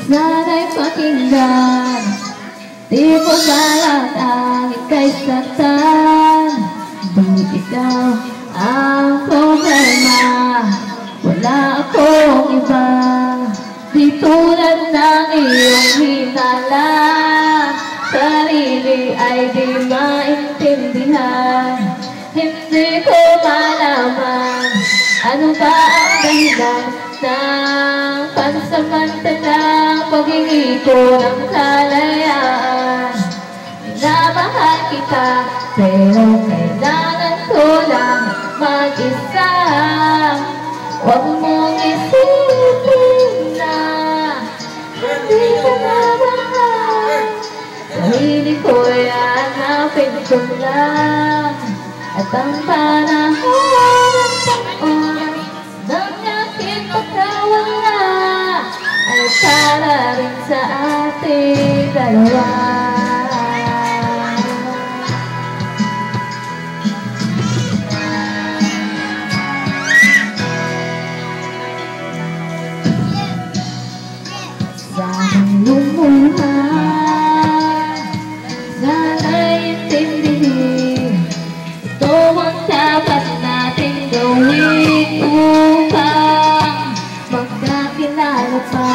Sana'y pakinggan, di mo balang ika'y saktan. Di ikaw ang problema, wala akong iba. Di tulad ng iyong hinala, sarili ay di maintindihan. Hindi ko malaman ano ba ang dahilan ng pansamantalang pag-ibig ko ng kalayaan. Minamahal kita, pero kailangan ko lang mag-isa. Huwag mong isipin na hindi ka na mahal. Sarili ko'y hanapin ko lang, at ang panahon at taon ng aking pagkawala ay para rin sa ating dalawa. Sana'y lumuhan, sana'y intindihin, ito ang dapat nating gawin upang magkakilala pa.